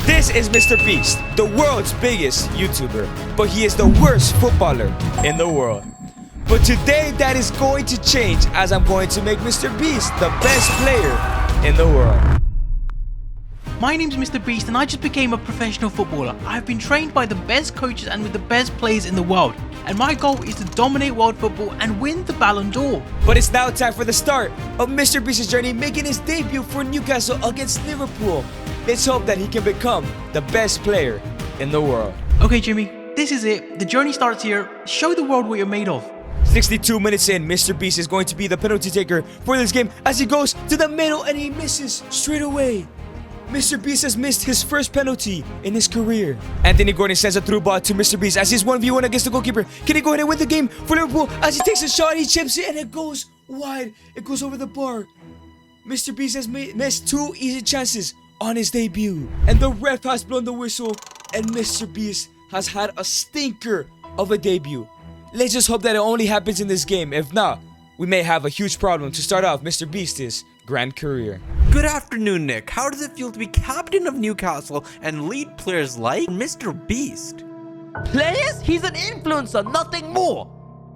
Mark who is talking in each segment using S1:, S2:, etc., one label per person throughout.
S1: This is MrBeast, the world's biggest YouTuber, but he is the worst footballer in the world. But today that is going to change, as I'm going to make MrBeast the best player in the world.
S2: My name's MrBeast and I just became a professional footballer. I've been trained by the best coaches and with the best players in the world. And my goal is to dominate world football and win the Ballon d'Or.
S1: But it's now time for the start of MrBeast's journey, making his debut for Newcastle against Liverpool. Let's hope that he can become the best player in the world.
S2: Okay Jimmy, this is it. The journey starts here. Show the world what you're made of.
S1: 62 minutes in, MrBeast is going to be the penalty taker for this game as he goes to the middle and he misses straight away. MrBeast has missed his first penalty in his career. Anthony Gordon sends a through ball to MrBeast as he's 1v1 against the goalkeeper. Can he go ahead and win the game for Liverpool as he takes a shot, he chips it and it goes wide. It goes over the bar. MrBeast has missed 2 easy chances on his debut. And the ref has blown the whistle and MrBeast has had a stinker of a debut. Let's just hope that it only happens in this game. If not, we may have a huge problem to start off MrBeast's grand career.
S3: Good afternoon, Nick. How does it feel to be captain of Newcastle and lead players like MrBeast?
S4: Players? He's an influencer, nothing more.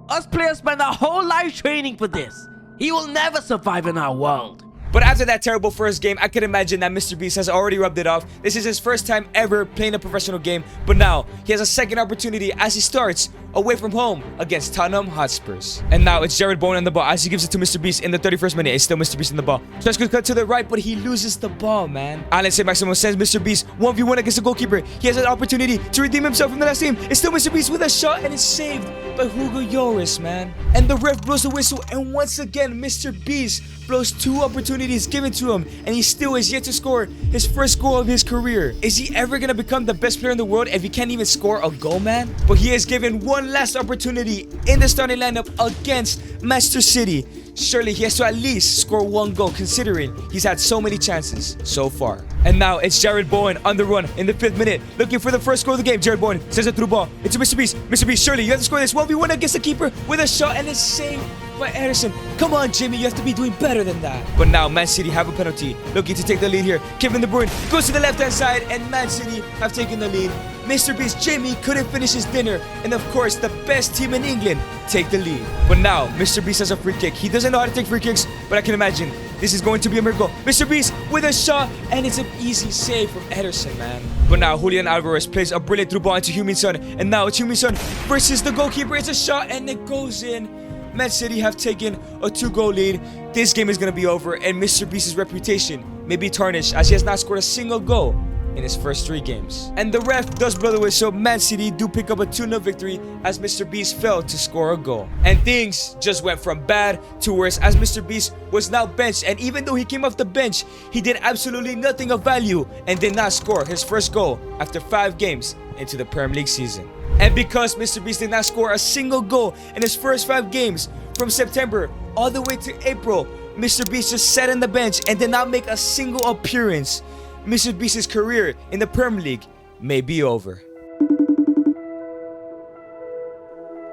S4: Us players spend our whole life training for this. He will never survive in our world.
S1: But after that terrible first game, I can imagine that MrBeast has already rubbed it off. This is his first time ever playing a professional game, but now he has a second opportunity as he starts away from home against Tottenham Hotspurs. And now it's Jarrad Bowen on the ball as he gives it to MrBeast in the 31st minute. It's still MrBeast in the ball. Just could cut to the right, but he loses the ball, man. Alan Saint-Maximin sends MrBeast 1v1 against the goalkeeper. He has an opportunity to redeem himself from the last game. It's still MrBeast with a shot and it's saved by Hugo Lloris, man. And the ref blows the whistle and once again MrBeast blows 2 opportunities given to him and he still is yet to score his first goal of his career. Is he ever gonna become the best player in the world if he can't even score a goal, man? But he is given one last opportunity in the starting lineup against Manchester City. Surely he has to at least score 1 goal considering he's had so many chances so far. And now it's Jarrad Bowen on the run in the 5th minute looking for the first goal of the game. Jarrad Bowen sends a through ball into MrBeast. MrBeast, surely you have to score this 1v1 against the keeper with a shot and it's saved by Ederson. Come on Jimmy, you have to be doing better than that. But now Man City have a penalty looking to take the lead here. Kevin De Bruyne goes to the left hand side and Man City have taken the lead. MrBeast Jimmy couldn't finish his dinner and of course the best team in England take the lead. But now MrBeast has a free kick. He doesn't know how to take free kicks, but I can imagine this is going to be a miracle. MrBeast with a shot and it's an easy save from Ederson, man. But now Julian Alvarez plays a brilliant through ball into Heung-min Son and now it's Heung-min Son versus the goalkeeper. It's a shot and it goes in. Man City have taken a 2-goal lead. This game is going to be over and MrBeast's reputation may be tarnished as he has not scored a single goal in his first 3 games. And the ref does blow the whistle. Man City do pick up a 2-0 victory as MrBeast failed to score a goal. And things just went from bad to worse as MrBeast was now benched, and even though he came off the bench, he did absolutely nothing of value and did not score his first goal after 5 games into the Premier League season. And because MrBeast did not score a single goal in his first 5 games from September all the way to April, MrBeast just sat on the bench and did not make a single appearance. MrBeast's career in the Premier League may be over.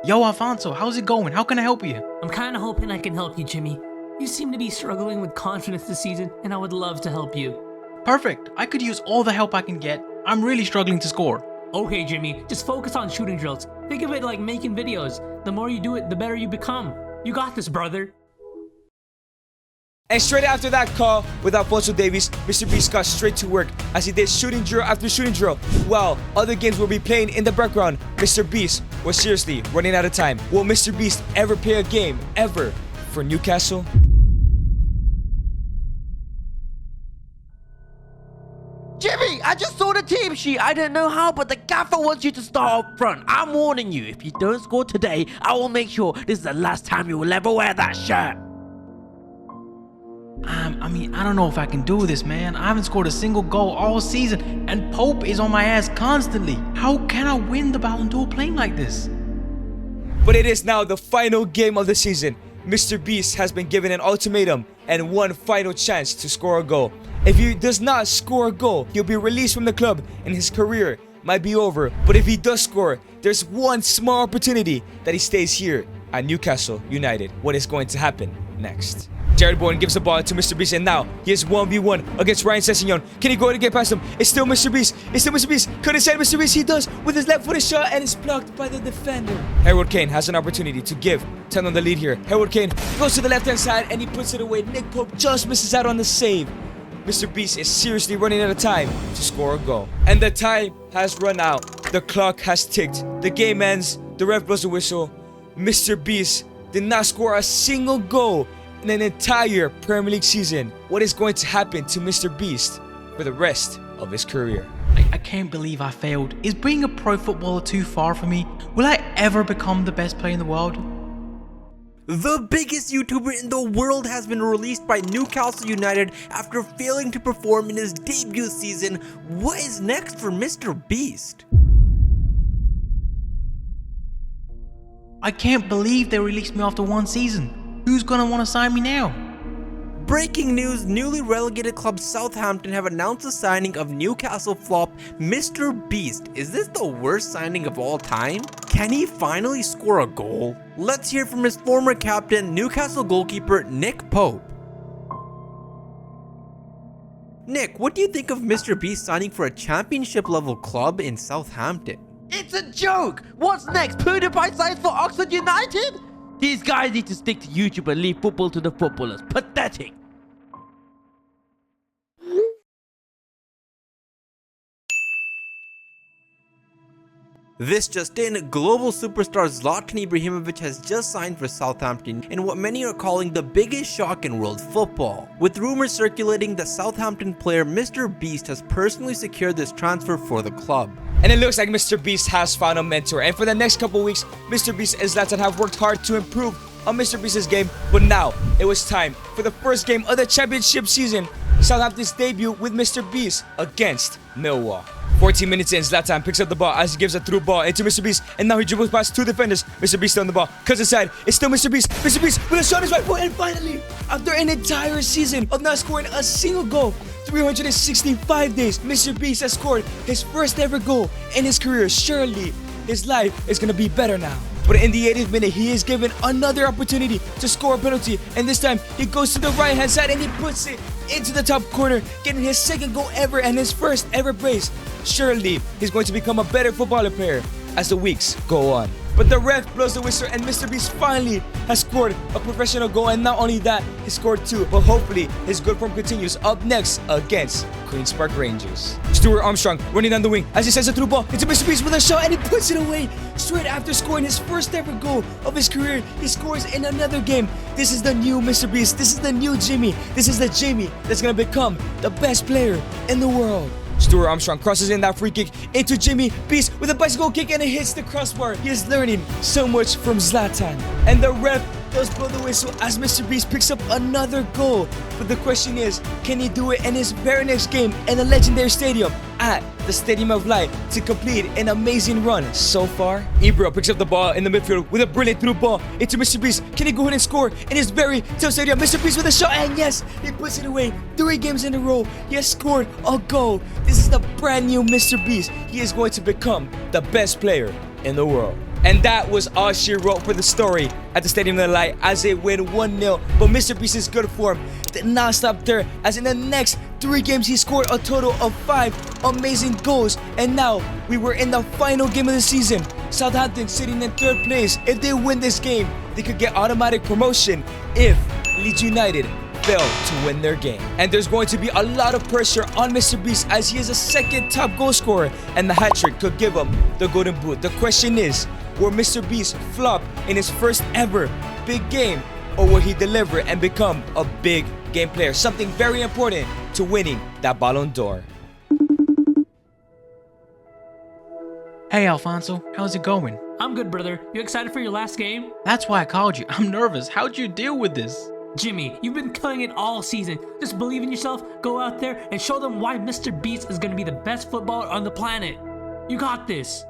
S2: Yo Alfonso, how's it going? How can I help you?
S5: I'm kinda hoping I can help you, Jimmy. You seem to be struggling with confidence this season, and I would love to help you.
S2: Perfect. I could use all the help I can get. I'm really struggling to score.
S5: Okay, Jimmy, just focus on shooting drills. Think of it like making videos. The more you do it, the better you become. You got this, brother.
S1: And straight after that call with Alphonso Davies, MrBeast got straight to work as he did shooting drill after shooting drill. While other games will be playing in the background, MrBeast was seriously running out of time. Will MrBeast ever play a game, ever, for Newcastle?
S4: Jimmy, I just saw the team sheet. I don't know how, but the gaffer wants you to start up front. I'm warning you, if you don't score today, I will make sure this is the last time you will ever wear that shirt.
S2: I mean, I don't know if I can do this, man. I haven't scored a single goal all season, and Pope is on my ass constantly. How can I win the Ballon d'Or playing like this?
S1: But it is now the final game of the season. MrBeast has been given an ultimatum and one final chance to score a goal. If he does not score a goal, he'll be released from the club and his career might be over. But if he does score, there's one small opportunity that he stays here at Newcastle United. What is going to happen next? Jared Bowen gives the ball to Mr. Beast, and now he is 1v1 against Ryan Sessegnon. Can he go and get past him? It's still Mr. Beast. It's still Mr. Beast. Couldn't send Mr. Beast. He does with his left-footed shot, and it's blocked by the defender. Harold Kane has an opportunity to give Tottenham the lead here. Harold Kane goes to the left-hand side, and he puts it away. Nick Pope just misses out on the save. Mr. Beast is seriously running out of time to score a goal. And the time has run out. The clock has ticked. The game ends. The ref blows the whistle. Mr. Beast did not score a single goal in an entire Premier League season. What is going to happen to Mr. Beast for the rest of his career?
S2: I can't believe I failed. Is being a pro footballer too far for me? Will I ever become the best player in the world?
S3: The biggest YouTuber in the world has been released by Newcastle United after failing to perform in his debut season. What is next for Mr. Beast?
S2: I can't believe they released me after one season. Who's gonna want to sign me now?
S3: Breaking news, newly relegated club Southampton have announced the signing of Newcastle flop Mr. Beast. Is this the worst signing of all time? Can he finally score a goal? Let's hear from his former captain, Newcastle goalkeeper Nick Pope. Nick, what do you think of Mr. Beast signing for a championship level club in Southampton?
S4: It's a joke! What's next? PewDiePie signs for Oxford United? These guys need to stick to YouTube and leave football to the footballers. Pathetic!
S3: This just in, global superstar Zlatan Ibrahimovic has just signed for Southampton in what many are calling the biggest shock in world football, with rumors circulating that Southampton player Mr. Beast has personally secured this transfer for the club.
S1: And it looks like Mr. Beast has found a mentor, and for the next couple weeks, Mr. Beast and Zlatan have worked hard to improve on Mr. Beast's game, but now it was time for the first game of the championship season, Southampton's debut with Mr. Beast against Millwall. 14 minutes in, Zlatan picks up the ball as he gives a through ball into Mr. Beast, and now he dribbles past two defenders. Mr. Beast on the ball, cuts inside. It's still Mr. Beast. Mr. Beast with a shot on his right foot, and finally, after an entire season of not scoring a single goal, 365 days, Mr. Beast has scored his first ever goal in his career. Surely, his life is gonna be better now. But in the 80th minute, he is given another opportunity to score a penalty, and this time he goes to the right hand side and he puts it into the top corner, getting his second goal ever and his first ever brace. Surely he's going to become a better footballer player as the weeks go on. But the ref blows the whistle and Mr. Beast finally has scored a professional goal, and not only that, he scored two, but hopefully his good form continues up next against Queen's Park Rangers. Stuart Armstrong running down the wing as he sends a through ball into Mr. Beast with a shot, and he puts it away. Straight after scoring his first ever goal of his career, he scores in another game. This is the new Mr. Beast. This is the new Jimmy. This is the Jimmy that's gonna become the best player in the world. Stuart Armstrong crosses in that free kick into Jimmy Beast with a bicycle kick, and it hits the crossbar. He is learning so much from Zlatan. And the ref does blow the whistle as Mr. Beast picks up another goal. But the question is, can he do it in his very next game in the legendary stadium at the Stadium of Light to complete an amazing run so far? Ibra picks up the ball in the midfield with a brilliant through ball into Mr. Beast. Can he go ahead and score in his very tough stadium? Mr. Beast with a shot, and yes, he puts it away. 3 games in a row, he has scored a goal. This is the brand new Mr. Beast. He is going to become the best player in the world. And that was all she wrote for the story at the Stadium of the Light as they win 1-0. But Mr. Beast's good form did not stop there, as in the next 3 games he scored a total of 5 amazing goals. And now we were in the final game of the season. Southampton sitting in 3rd place. If they win this game, they could get automatic promotion if Leeds United fail to win their game. And there's going to be a lot of pressure on Mr. Beast as he is a 2nd top goal scorer, and the hat-trick could give him the golden boot. The question is, will Mr. Beast flop in his first ever big game, or will he deliver and become a big game player? Something very important to winning that Ballon d'Or.
S2: Hey Alfonso, how's it going?
S5: I'm good, brother. You excited for your last game?
S2: That's why I called you. I'm nervous. How'd you deal with this?
S5: Jimmy, you've been killing it all season. Just believe in yourself, go out there and show them why Mr. Beast is going to be the best footballer on the planet. You got this.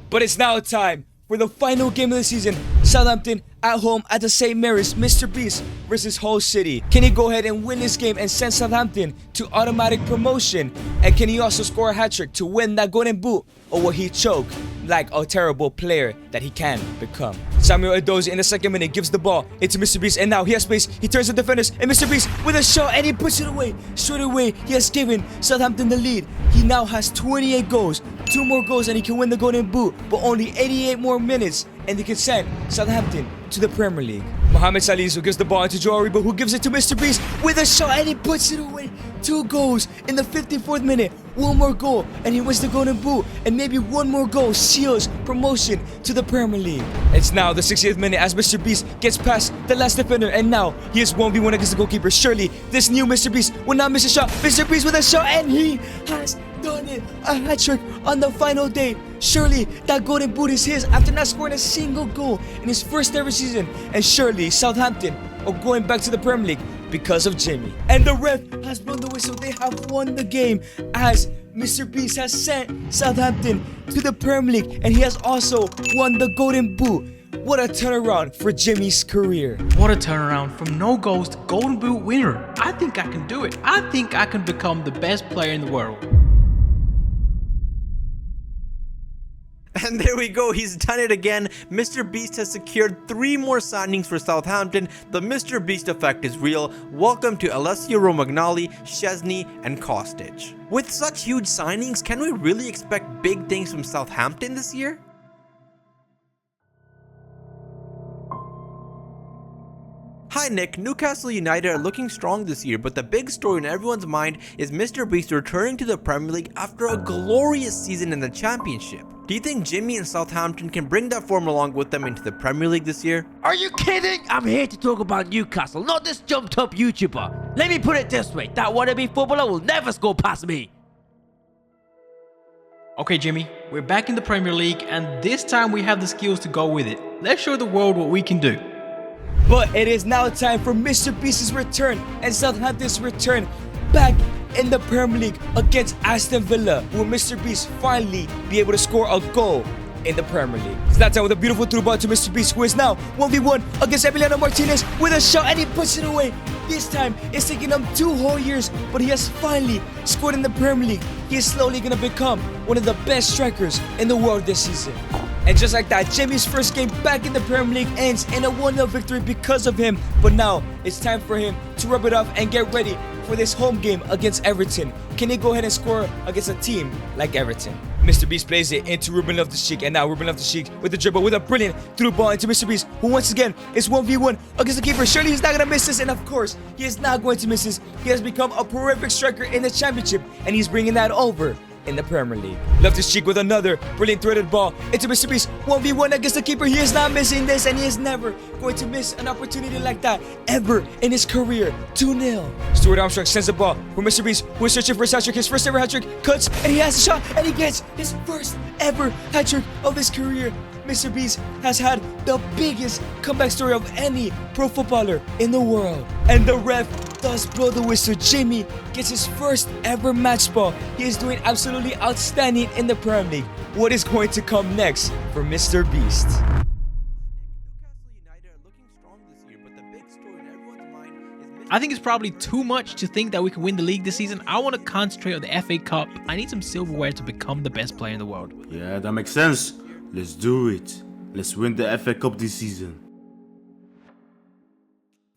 S1: But it's now time for the final game of the season. Southampton at home at the St. Mary's, MrBeast versus Hull City. Can he go ahead and win this game and send Southampton to automatic promotion? And can he also score a hat-trick to win that golden boot? Or will he choke like a terrible player that he can become? Samuel Edozie in the second minute gives the ball into MrBeast, and now he has space. He turns to defenders, and MrBeast with a shot, and he puts it away. Straight away, he has given Southampton the lead. He now has 28 goals. 2 more goals and he can win the golden boot, but only 88 more minutes and he can send Southampton to the Premier League. Mohamed Salisu gives the ball into Joe Aribo, who gives it to MrBeast with a shot, and he puts it away. 2 goals in the 54th minute. 1 more goal and he wins the golden boot, and maybe 1 more goal seals promotion to the Premier League. It's now the 60th minute as MrBeast gets past the last defender, and now he is 1v1 against the goalkeeper. Surely this new MrBeast will not miss a shot. MrBeast with a shot, and he has done it. A hat-trick on the final day. Surely that golden boot is his after not scoring a single goal in his first ever season. And surely Southampton are going back to the Premier League because of Jimmy. And the ref has blown the whistle. They have won the game as MrBeast has sent Southampton to the Premier League, and he has also won the golden boot. What a turnaround for Jimmy's career.
S2: What a turnaround from no goals to golden boot winner. I think I can do it. I think I can become the best player in the world.
S3: And there we go, he's done it again. MrBeast has secured 3 more signings for Southampton. The MrBeast effect is real. Welcome to Alessio Romagnoli, Szczesny, and Kostic. With such huge signings, can we really expect big things from Southampton this year? Hi Nick, Newcastle United are looking strong this year, but the big story in everyone's mind is MrBeast returning to the Premier League after a glorious season in the Championship. Do you think Jimmy and Southampton can bring that form along with them into the Premier League this year?
S4: Are you kidding? I'm here to talk about Newcastle, not this jumped up YouTuber. Let me put it this way, that wannabe footballer will never score past me.
S2: Okay Jimmy, we're back in the Premier League, and this time we have the skills to go with it. Let's show the world what we can do.
S1: But it is now time for MrBeast's return and Southampton's return back in the Premier League against Aston Villa. Will MrBeast finally be able to score a goal in the Premier League? Zlatan with a beautiful through ball to MrBeast, who is now 1v1 against Emiliano Martinez with a shot, and he puts it away. This time, it's taken him 2 whole years, but he has finally scored in the Premier League. He is slowly going to become one of the best strikers in the world this season. And just like that, Jimmy's first game back in the Premier League ends in a 1-0 victory because of him. But now, it's time for him to rub it off and get ready for this home game against Everton. Can he go ahead and score against a team like Everton? MrBeast plays it into Ruben Loftus-Cheek, and now Ruben Loftus-Cheek with the dribble with a brilliant through ball into MrBeast, who once again is 1v1 against the keeper. Surely he's not going to miss this, and of course, he is not going to miss this. He has become a prolific striker in the Championship, and he's bringing that over in the Premier League. Loftus-Cheek with another brilliant threaded ball into MrBeast, 1v1 against the keeper. He is not missing this, and he is never going to miss an opportunity like that ever in his career. 2-0. Stuart Armstrong sends the ball for MrBeast, who is searching for his hat-trick, his first ever hat-trick, cuts, and he has a shot, and he gets his first ever hat-trick of his career. MrBeast has had the biggest comeback story of any pro footballer in the world. And the ref does blow the whistle. Jimmy gets his first ever match ball. He is doing absolutely outstanding in the Premier League. What is going to come next for MrBeast?
S2: I think it's probably too much to think that we can win the league this season. I want to concentrate on the FA Cup. I need some silverware to become the best player in the world.
S6: Yeah, that makes sense. Let's do it. Let's win the FA Cup this season.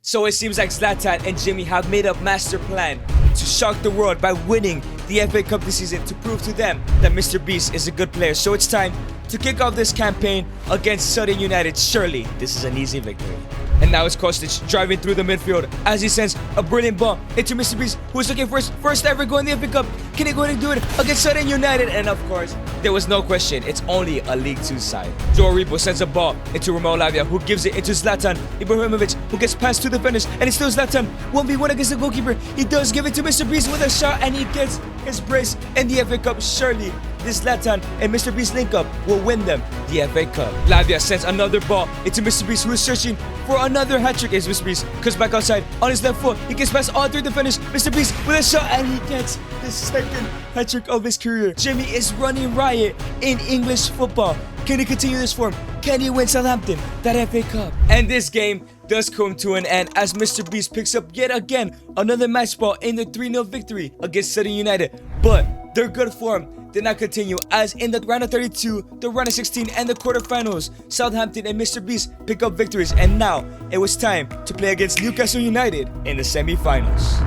S1: So it seems like Zlatan and Jimmy have made a master plan to shock the world by winning the FA Cup this season, to prove to them that MrBeast is a good player. So it's time to kick off this campaign against Sutton United. Surely this is an easy victory. And now it's Kostic driving through the midfield as he sends a brilliant ball into MrBeast, who is looking for his first ever goal in the FA Cup. Can he go ahead and do it against Sutton United? And of course, there was no question. It's only a League 2 side. Joe Aribo sends a ball into Romeo Lavia, who gives it into Zlatan Ibrahimovic, who gets past 2 defenders, and it's still Zlatan 1v1 against the goalkeeper. He does give it to MrBeast with a shot, and he gets his brace in the FA Cup. Surely this Zlatan and MrBeast link up will win them the FA Cup. Lavia sends another ball into MrBeast, who is searching for another hat-trick. As MrBeast comes back outside on his left foot, he gets past all 3 defenders. MrBeast with a shot, and he gets the second hat-trick of his career. Jimmy is running riot in English football. Can he continue this form? Can he win Southampton that FA Cup? And this game does come to an end as MrBeast picks up yet again another match ball in the 3-0 victory against Sidinho United. But their good form did not continue, as in the round of 32, the round of 16, and the quarterfinals, Southampton and MrBeast pick up victories, and now it was time to play against Newcastle United in the semi-finals.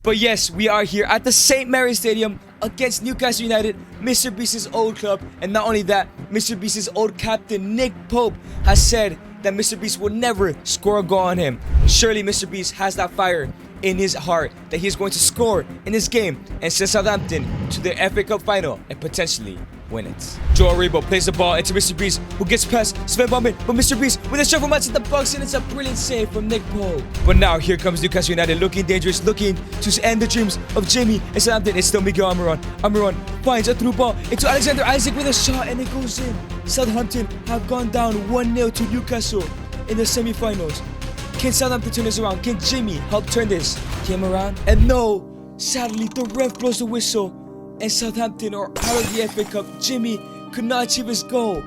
S1: But yes, we are here at the St. Mary's Stadium against Newcastle United, MrBeast's old club. And not only that, MrBeast's old captain Nick Pope has said that MrBeast will never score a goal on him. Surely MrBeast has that fire in his heart that he's going to score in this game and send Southampton to the FA Cup final and potentially win it. Joe Aribo plays the ball into MrBeast, who gets past Sven Bowman, but MrBeast with a shot from outside the box, and it's a brilliant save from Nick Pope. But now here comes Newcastle United, looking dangerous, looking to end the dreams of Jamie and Southampton. It's still Miguel Almiron. Almiron finds a through ball into Alexander Isaac with a shot, and it goes in. Southampton have gone down 1-0 to Newcastle in the semi-finals. Can Southampton turn this around? Can Jimmy help turn this game around? And no, sadly the ref blows the whistle and Southampton are out of the FA Cup. Jimmy could not achieve his goal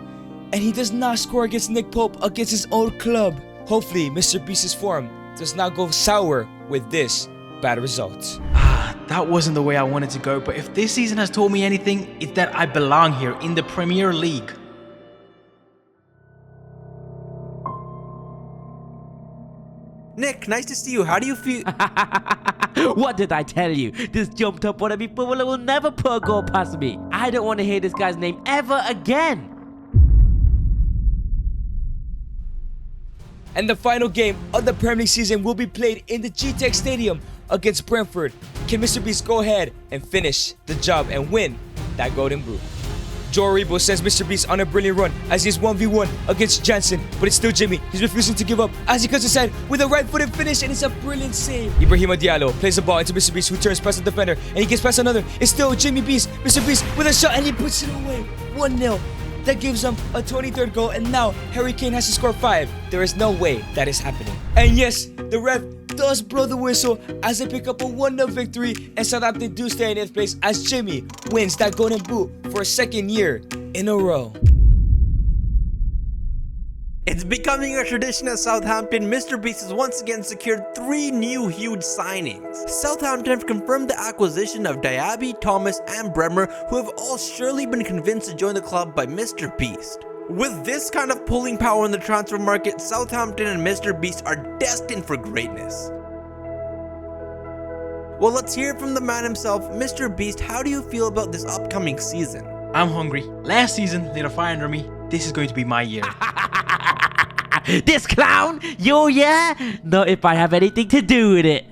S1: and he does not score against Nick Pope, against his old club. Hopefully MrBeast's form does not go sour with this bad result.
S2: That wasn't the way I wanted to go, but if this season has taught me anything, it's that I belong here in the Premier League.
S3: Nick, nice to see you. How do you feel?
S4: What did I tell you? This jumped up wannabe footballer will never put a goal past me. I don't want to hear this guy's name ever again.
S1: And the final game of the Premier League season will be played in the GTEC Stadium against Brentford. Can MrBeast go ahead and finish the job and win that golden boot? Joe Aribo sends MrBeast on a brilliant run as he's 1v1 against Jansen, but it's still Jimmy. He's refusing to give up as he cuts inside with a right-footed finish, and it's a brilliant save. Ibrahima Diallo plays the ball into MrBeast, who turns past the defender, and he gets past another. It's still Jimmy Beast. MrBeast with a shot, and he puts it away. 1-0. That gives him a 23rd goal, and now Harry Kane has to score 5. There is no way that is happening. And yes, the ref does blow the whistle as they pick up a 1-0 victory, and Southampton do stay in 8th place as Jimmy wins that golden boot for a second year in a row.
S3: It's becoming a tradition at Southampton. MrBeast has once again secured 3 new huge signings. Southampton have confirmed the acquisition of Diaby, Thomas, and Bremer, who have all surely been convinced to join the club by MrBeast. With this kind of pulling power in the transfer market, Southampton and MrBeast are destined for greatness. Well, let's hear from the man himself, MrBeast. How do you feel about this upcoming season?
S2: I'm hungry. Last season lit a fire under me. This is going to be my year.
S4: This clown? Yo, yeah? Not if I have anything to do with it.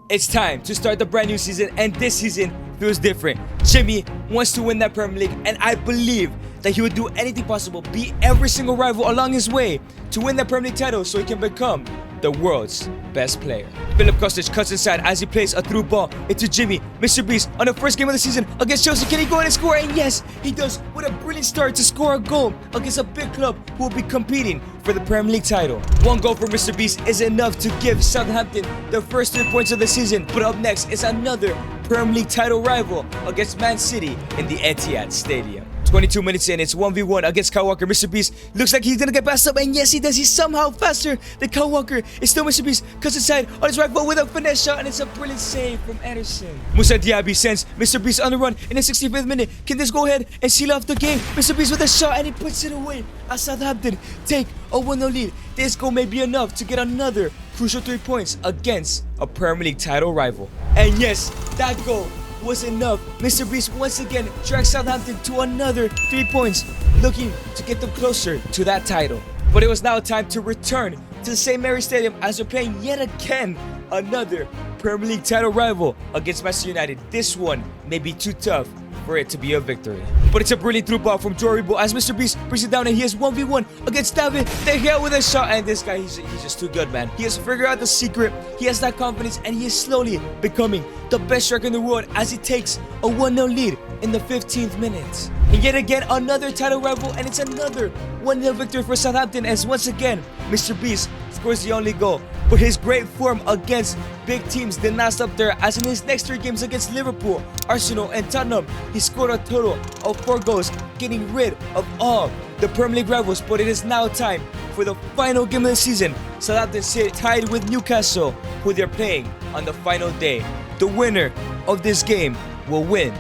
S1: It's time to start the brand new season, and this season feels different. Jimmy wants to win that Premier League, and I believe that he would do anything possible, beat every single rival along his way to win that Premier League title so he can become the world's best player. Philip Kostic cuts inside as he plays a through ball into Jimmy. MrBeast on the first game of the season against Chelsea. Can he go in and score? And yes, he does, with a brilliant start to score a goal against a big club who will be competing for the Premier League title. 1 goal for MrBeast is enough to give Southampton the first 3 points of the season. But up next is another Premier League title rival against Man City in the Etihad Stadium. 22 minutes in, it's 1v1 against Kyle Walker. MrBeast looks like he's gonna get past up, and yes, he does. He's somehow faster than Kyle Walker. It's still MrBeast, cuts inside on his right foot with a finesse shot, and it's a brilliant save from Anderson. Moussa Diaby sends MrBeast on the run in the 65th minute. Can this go ahead and seal off the game? MrBeast with a shot, and he puts it away as Southampton take a 1-0 lead. This goal may be enough to get another crucial 3 points against a Premier League title rival. And yes, that goal was enough. MrBeast once again drags Southampton to another 3 points, looking to get them closer to that title. But it was now time to return to the St. Mary's Stadium as they're playing yet again another Premier League title rival against Manchester United. This one may be too tough for it to be a victory. But it's a brilliant through ball from Joe Aribo as MrBeast brings it down, and he has 1v1 against David De Gea with a shot, and this guy, he's just too good, man. He has figured out the secret, he has that confidence, and he is slowly becoming the best striker in the world as he takes a 1-0 lead in the 15th minute. And yet again, another title rival, and it's another 1-0 victory for Southampton as once again, MrBeast scores the only goal. But his great form against big teams did not stop there, as in his next 3 games against Liverpool, Arsenal, and Tottenham, he scored a total of 4 goals, getting rid of all the Premier League rivals, but it is now time for the final game of the season. Southampton sit tied with Newcastle, who they're playing on the final day. The winner of this game will win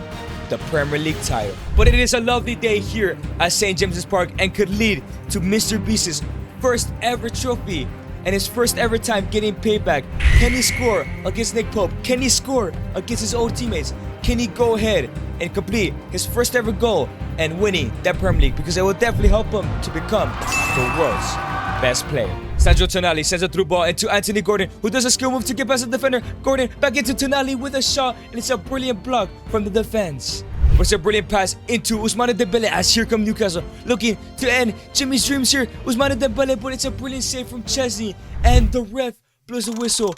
S1: the Premier League title. But it is a lovely day here at St. James's Park and could lead to MrBeast's first ever trophy and his first ever time getting payback. Can he score against Nick Pope? Can he score against his old teammates? Can he go ahead and complete his first ever goal and winning that Premier League? Because it will definitely help him to become the world's best player. Sandro Tonali sends a through ball into Anthony Gordon, who does a skill move to get past the defender. Gordon back into Tonali with a shot, and it's a brilliant block from the defense. But it's a brilliant pass into Ousmane Dembele as here come Newcastle, looking to end Jimmy's dreams here. Ousmane Dembele, but it's a brilliant save from Chesney, and the ref blows a whistle.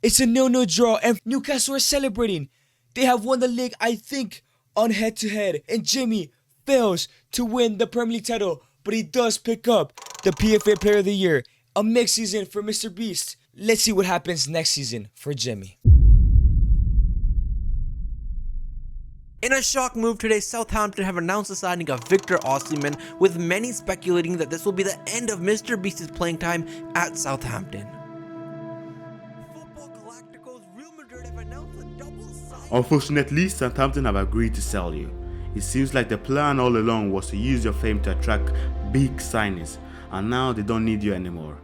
S1: It's a 0-0 draw, and Newcastle are celebrating. They have won the league, I think, on head-to-head, and Jimmy fails to win the Premier League title, but he does pick up the PFA Player of the Year. A mixed season for MrBeast. Let's see what happens next season for Jimmy.
S3: In a shock move today, Southampton have announced the signing of Victor Osimhen, with many speculating that this will be the end of MrBeast's playing time at Southampton. Football Galacticos Real Madrid have announced a double signing.
S6: Unfortunately, Southampton have agreed to sell you. It seems like the plan all along was to use your fame to attract big signings, and now they don't need you anymore.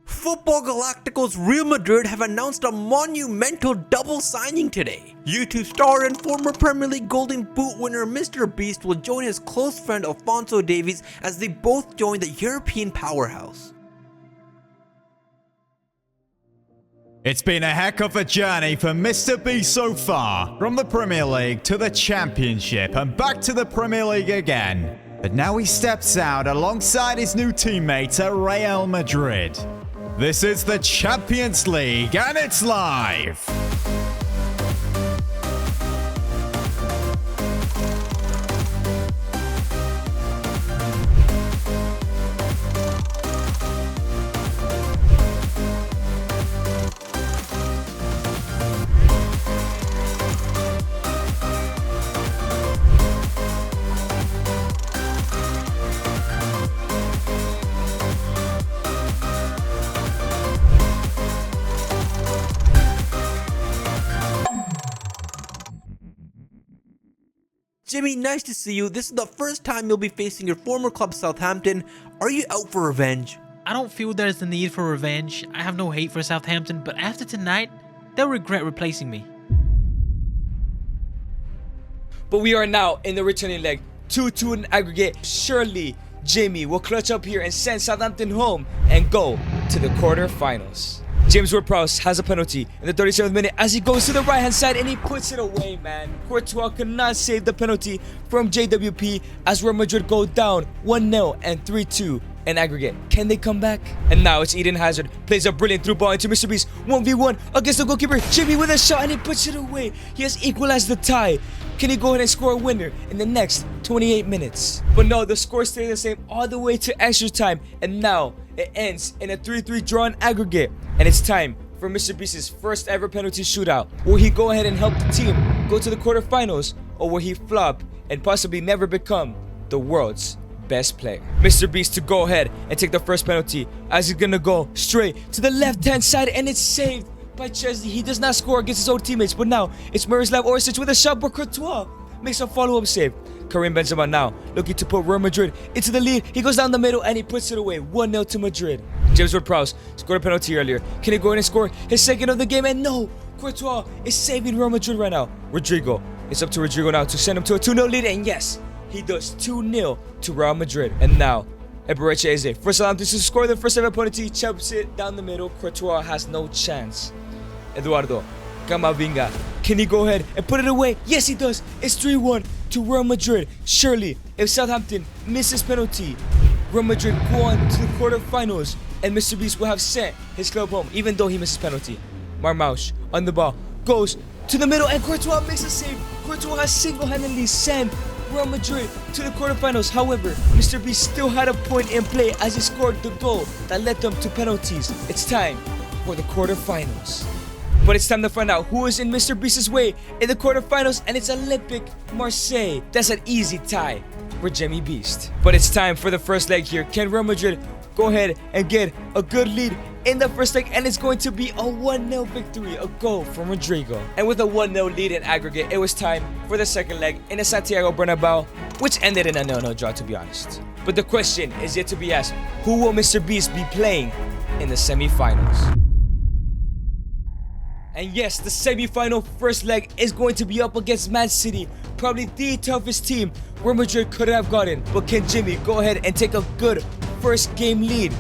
S3: Football Galacticos Real Madrid have announced a monumental double signing today. YouTube star and former Premier League Golden Boot winner MrBeast will join his close friend Alphonso Davies as they both join the European powerhouse.
S7: It's been a heck of a journey for MrBeast so far, from the Premier League to the Championship and back to the Premier League again. But now he steps out alongside his new teammates at Real Madrid. This is the Champions League and it's live!
S3: Jimmy, nice to see you. This is the first time you'll be facing your former club Southampton. Are you out for revenge?
S2: I don't feel there's the need for revenge. I have no hate for Southampton, but after tonight, they'll regret replacing me.
S1: But we are now in the returning leg, 2-2 in aggregate. Surely Jimmy will clutch up here and send Southampton home and go to the quarterfinals. James Ward-Prowse has a penalty in the 37th minute as he goes to the right hand side and he puts it away, man. Courtois cannot save the penalty from JWP as Real Madrid go down 1-0 and 3-2 in aggregate. Can they come back? And now it's Eden Hazard, plays a brilliant through ball into MrBeast, 1v1 against the goalkeeper. Jimmy with a shot and he puts it away. He has equalized the tie. Can he go ahead and score a winner in the next 28 minutes? But no, the score stays the same all the way to extra time, and now it ends in a 3-3 draw in aggregate. And it's time for MrBeast's first ever penalty shootout. Will he go ahead and help the team go to the quarterfinals, or will he flop and possibly never become the world's best player? MrBeast to go ahead and take the first penalty as he's gonna go straight to the left hand side, and it's saved by Chesney. He does not score against his old teammates, but now it's Miroslav Orsic with a shot, but Courtois makes a follow-up save. Karim Benzema now looking to put Real Madrid into the lead. He goes down the middle and he puts it away, 1-0 to Madrid. James Ward-Prowse scored a penalty earlier. Can he go in and score his second of the game? And no, Courtois is saving Real Madrid right now. Rodrigo, it's up to Rodrigo now to send him to a 2-0 lead, and yes, he does 2-0 to Real Madrid. And now Eberechi Eze for Southampton to score the first ever penalty, chops it down the middle. Courtois has no chance. Eduardo Camavinga, can he go ahead and put it away? Yes, he does. It's 3-1 to Real Madrid. Surely, if Southampton misses penalty, Real Madrid go on to the quarterfinals, and MrBeast will have sent his club home, even though he misses penalty. Marmoush on the ball, goes to the middle, and Courtois makes a save. Courtois has single-handedly sent Real Madrid to the quarterfinals. However, MrBeast still had a point in play as he scored the goal that led them to penalties. It's time for the quarterfinals. But it's time to find out who is in MrBeast's way in the quarterfinals, and it's Olympique Marseille. That's an easy tie. for Jimmy Beast. But it's time for the first leg here. Can Real Madrid go ahead and get a good lead in the first leg? And it's going to be a 1-0 victory, a goal from Rodrigo. And with a 1-0 lead in aggregate, it was time for the second leg in the Santiago Bernabeu, which ended in a 0-0 draw, to be honest. But the question is yet to be asked, who will Mr. Beast be playing in the semi-finals? And yes, the semi-final first leg is going to be up against Man City, probably the toughest team Real Madrid could have gotten. But can Jimmy go ahead and take a good first game lead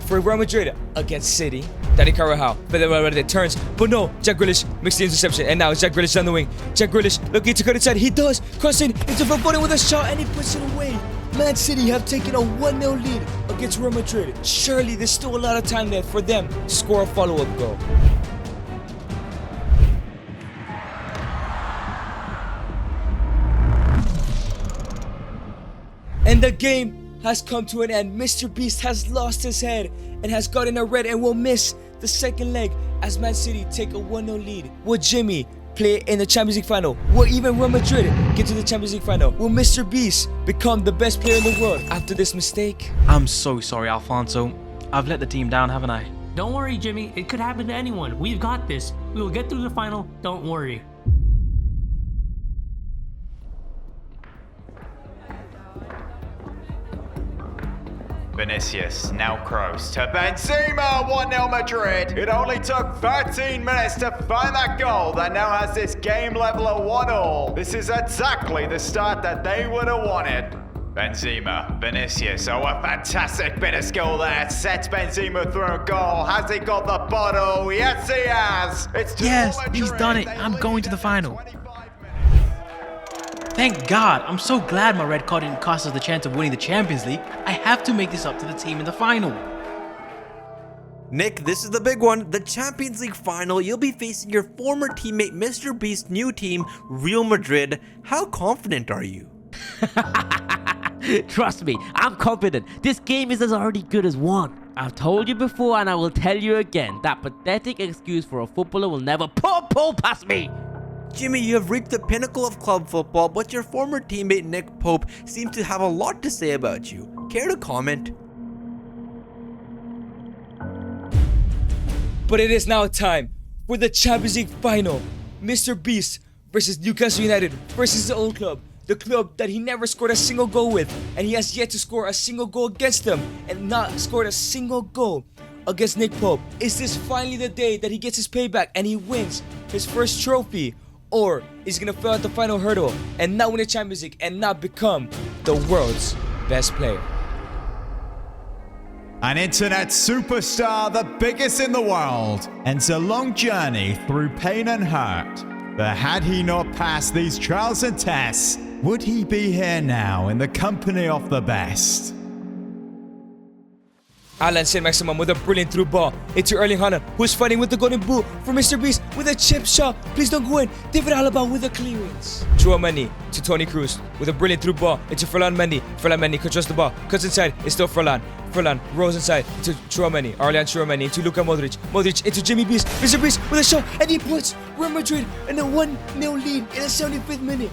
S1: for Real Madrid against City? Dani Carvajal, Valverde turns, but no, Jack Grealish makes the interception, and now Jack Grealish down the wing. Jack Grealish looking to cut inside, he does, crossing into front footing with a shot, and he puts it away. Man City have taken a 1-0 lead against Real Madrid. Surely there's still a lot of time left for them to score a follow-up goal. And the game has come to an end. Mr. Beast has lost his head and has gotten a red and will miss the second leg as Man City take a 1-0 lead. Will Jimmy play in the Champions League final? Will even Real Madrid get to the Champions League final? Will Mr. Beast become the best player in the world after this mistake?
S2: I'm so sorry, Alfonso. I've let the team down, haven't I?
S5: Don't worry, Jimmy. It could happen to anyone. We've got this. We will get through the final. Don't worry.
S7: Vinicius now cross to Benzema, 1-0 Madrid. It only took 13 minutes to find that goal that now has this game level at 1-1. This is exactly the start that they would have wanted. Benzema, Vinicius, oh a fantastic bit of skill there. Sets Benzema through a goal. Has he got the bottle? Yes he has. It's 2-0
S2: Yes,
S7: Madrid.
S2: he's done it. I'm going to the final. Thank God, I'm so glad my red card didn't cost us the chance of winning the Champions League. I have to make this up to the team in the final.
S3: Nick, this is the big one. The Champions League final, you'll be facing your former teammate Mr. Beast's new team, Real Madrid. How confident are you?
S4: Trust me, I'm confident. This game is as already good as won. I've told you before and I will tell you again. That pathetic excuse for a footballer will never pull past me.
S3: Jimmy, you have reached the pinnacle of club football, but your former teammate Nick Pope seems to have a lot to say about you. Care to comment?
S1: But it is now time for the Champions League final. Mr. Beast versus Newcastle United versus his old club. The club that he never scored a single goal with, and he has yet to score a single goal against them and not scored a single goal against Nick Pope. Is this finally the day that he gets his payback and he wins his first trophy? Or is he going to fail at the final hurdle and not win the Champions League and not become the world's best player?
S7: An internet superstar, the biggest in the world, ends a long journey through pain and hurt. But had he not passed these trials and tests, would he be here now in the company of the best?
S1: Alan Saint-Maximin with a brilliant through ball into Erling Haaland, who's fighting with the golden boot for Mr. Beast with a chip shot. Please don't go in. David Alaba with a clearance. Chouameni to Toni Kroos with a brilliant through ball into Ferland Mendy. Ferland Mendy controls the ball, cuts inside. It's still Ferland. Ferland rolls inside to Chouameni. Arlian Chouameni into Luka Modric. Modric into Jimmy Beast. Mr. Beast with a shot, and he puts Real Madrid in a 1-0 lead in the 75th minute.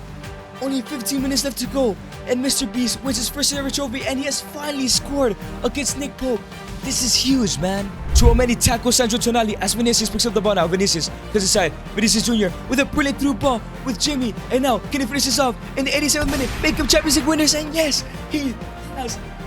S1: Only 15 minutes left to go, and Mr. Beast wins his first ever trophy, and he has finally scored against Nick Pope. This is huge, man. Chouameni tackles Sandro Tonali as Vinicius picks up the ball now. Vinicius goes inside. Vinicius Jr. with a brilliant through ball with Jimmy, and now can he finish this off in the 87th minute? Make him Champions League winners, and yes,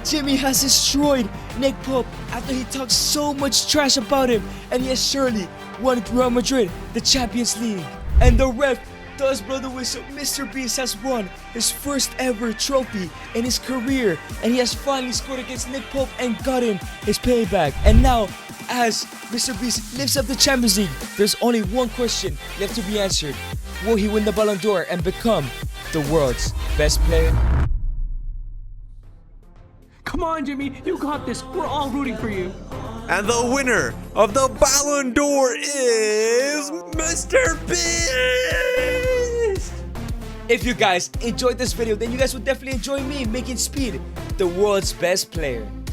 S1: Jimmy has destroyed Nick Pope after he talked so much trash about him, and he has surely won Real Madrid the Champions League. And the ref does blow the whistle. Mr. Beast has won his first ever trophy in his career, and he has finally scored against Nick Pope and gotten his payback. And now, as Mr. Beast lifts up the Champions League, there's only one question left to be answered. Will he win the Ballon d'Or and become the world's best player?
S5: Come on, Jimmy. You got this. We're all rooting for you.
S3: And the winner of the Ballon d'Or is Mr. Beast!
S1: If you guys enjoyed this video, then you guys will definitely enjoy me making Speed the world's best player.